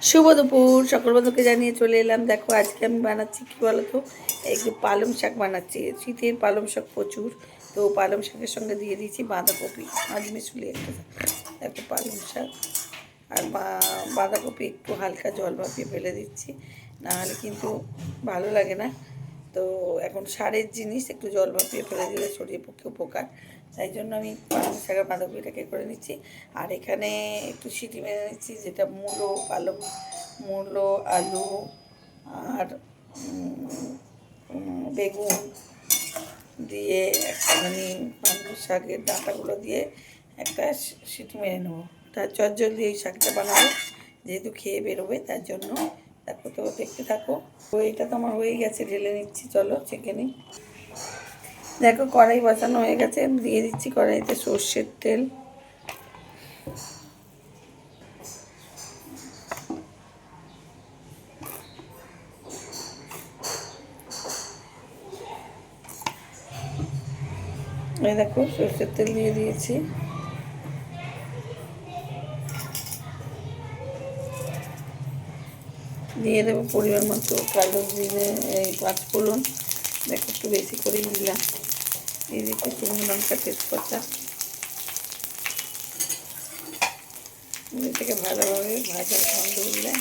শুভ দুপুর সকল বন্ধুকে জানিয়ে চলে এলাম। দেখো আজকে আমি বানাচ্ছি কী বলো তো, একটু পালং শাক বানাচ্ছি। শীতের পালং শাক প্রচুর, তো পালং শাকের সঙ্গে দিয়ে দিয়েছি বাঁধাকপি, আজ মিশুলি একটা দেখো পালং শাক আর বাঁধাকপি একটু হালকা জল ভাপিয়ে ফেলে দিচ্ছি, নাহলে কিন্তু ভালো লাগে না। তো এখন সারের জিনিস একটু জল ভাপিয়ে ফেলে দিলে শরীরের পক্ষে উপকার, তাই জন্য আমি পালং শাকের বাঁধাকপিটাকে করে নিচ্ছি। আর এখানে একটু সিটি মেরে নিচ্ছি, যেটা মূলো আলু আর বেগুন দিয়ে একটুখানি পালং শাকের ডাঁটাগুলো দিয়ে একটা সিটি মেরে নেবো। তার চটজলদি এই শাকটা বানাবো, যেহেতু খেয়ে বেরোবে তার জন্য। দেখো তো দেখতে থাকো। তো এটা তো আমার হয়ে গেছে, ঢেলে নিচ্ছি, চলো চেখে নিই। দেখো কড়াই বসানো হয়ে গেছে, দিয়ে দিচ্ছি কড়াইতে সর্ষের তেল। এই দেখো সর্ষের তেল দিয়ে দিয়েছি। দিয়ে দেবো পরিমাণ মতো কালো জিরে, এই 5 ফোড়ন, দেখো একটু বেশি করে দিলাম। দিয়ে দিচ্ছি শুকনো লঙ্কা, তেজপাতা। এটাকে ভালোভাবে ভাজা বন্ধ দিলে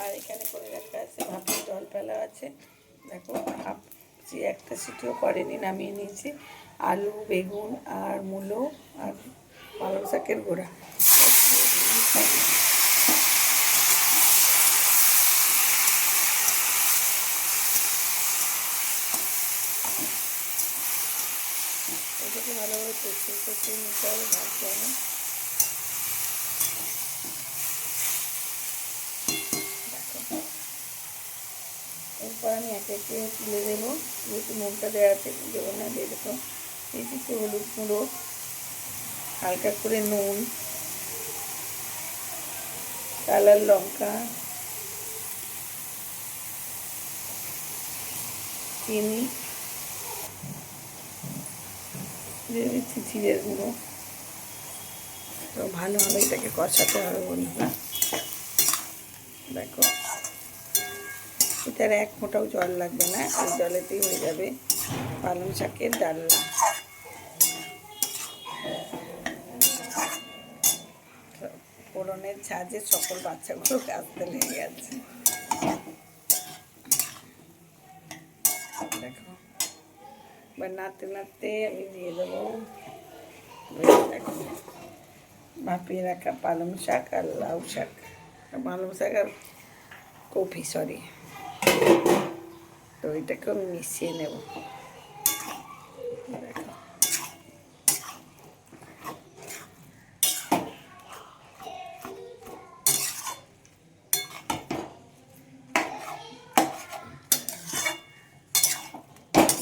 আর এখানে করে রাখা আছে ভাতের জল ফেলা আছে। দেখো একটা সিটিও করেনি, নামিয়ে নিয়েছি। আলু বেগুন আর মূলো আর পালং শাকের গোড়া এটাকে ভালোভাবে কষিয়ে নিতে হবে, ভাজতে হবে। এরপর আমি একে একে তুলে দেবো, যেহেতু নুনটা দেওয়া আছে দেবো না, দিয়ে দেবো এই কিছু হলুদ গুঁড়ো, হালকা করে নুন, কালার লঙ্কা, চিনি, দিয়ে দিচ্ছি জিরের গুঁড়ো। তো ভালোভাবে এটাকে কষাতে হবে বন্ধুরা। দেখো এটার এক ফোঁটাও জল লাগবে না, এই জলেতেই হয়ে যাবে পালং শাকের ডালনা। ফোড়নের ঝাঁজে সকল বাচ্চাগুলো কাঁদতে লেগে গেছে। দেখো এবার নাড়তে নাড়তে আমি দিয়ে দেবো দেখো ভাপিয়ে রাখা পালং শাক আর লাউ শাক, পালং শাক আর কপি, সরি। তো এটাকে আমি মিশিয়ে নেব। দেখো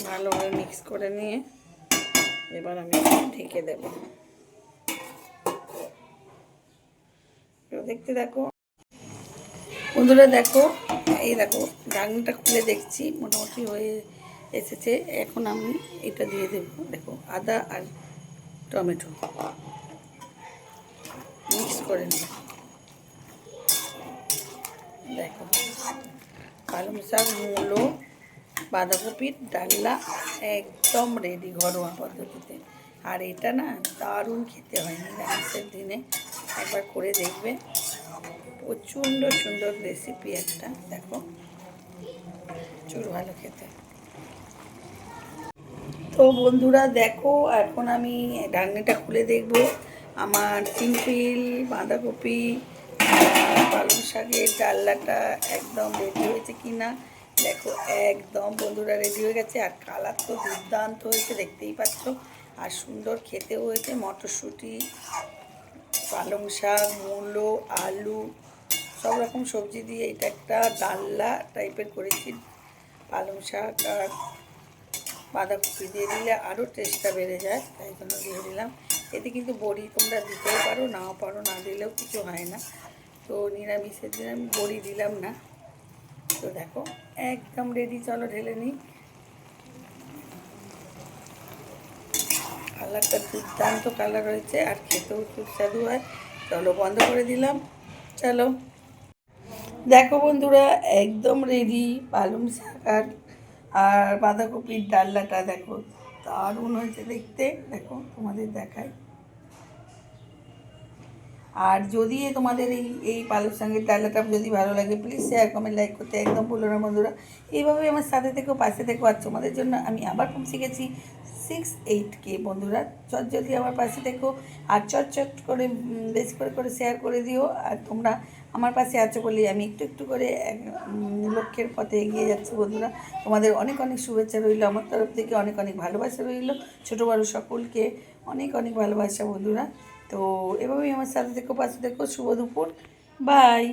ভালোভাবে মিক্স করে নিয়ে এবার আমি ঢেকে দেব। দেখতে দেখো বন্ধুরা, দেখো এই দেখো ঢাকনাটা খুলে দেখছি মোটামুটি হয়ে এসেছে। এখন আমি এটা দিয়ে দেব। দেখো আদা আর টমেটো মিক্স করে নেব। দেখো পালং শাক মূলো বাঁধাকপির ডালনা একদম রেডি ঘরোয়া পদ্ধতিতে। আর এটা না দারুণ খেতে হয় নিরামিষের দিনে, একবার করে দেখবে। প্রচণ্ড সুন্দর রেসিপি একটা, দেখো প্রচুর ভালো খেতে। তো বন্ধুরা দেখো এখন আমি ঢাকনিটা খুলে দেখব আমার সিম্পল বাঁধাকপি পালং শাকের ডালনাটা একদম রেডি হয়েছে কি না। দেখো একদম বন্ধুরা রেডি হয়ে গেছে, আর কালার তো দুর্দান্ত হয়েছে, দেখতেই পাচ্ছ। আর সুন্দর খেতেও হয়েছে। মটরশুঁটি, পালং শাক, মূলো, আলু, সব রকম সবজি দিয়ে এটা একটা ডালনা টাইপের করেছি। পালং শাক আর বাঁধাকপি দিয়ে দিলে আরও টেস্টটা বেড়ে যায়, তাই জন্য দিয়ে দিলাম। এতে কিন্তু বড়ি তোমরা দিতেও পারো, নাও পারো, না দিলেও কিছু হয় না। তো নিরামিষের দিন আমি বড়ি দিলাম না। তো দেখো একদম রেডি, চলো ঢেলে নিই। কালারটা দুর্দান্ত কালার হয়েছে আর খেতেও সুস্বাদু হয়। চলো বন্ধ করে দিলাম। চলো দেখো বন্ধুরা, একদম রেডি পালং শাক আর বাঁধাকপির ডালনাটা। দেখো দারুণ হয়েছে দেখতে। দেখো তোমাদের দেখাই। আর যদি তোমাদের এই পালক শাকের ডালনাটা যদি ভালো লাগে, প্লিজ শেয়ার কমেন্ট লাইক করতে একদম ভুলো না বন্ধুরা। এইভাবেই আমার সাথে থেকেও পাশে থেকেও। আর তোমাদের জন্য আমি আবার কম শিখেছি 6-8K বন্ধুরা। যদি আমার পাশে থেকো আর চট করে বেশি করে শেয়ার করে দিও। আর তোমরা আমার পাশে আছো বলেই আমি একটু একটু করে লক্ষ্যের পথে এগিয়ে যাচ্ছি বন্ধুরা। তোমাদের অনেক অনেক শুভেচ্ছা রইল আমার তরফ থেকে, অনেক অনেক ভালোবাসা রইল। ছোটো বড়ো সকলকে অনেক অনেক ভালোবাসা বন্ধুরা। তো এভাবেই আমার সাথে থেকো পাশে থেকো। শুভ দুপুর, বাই।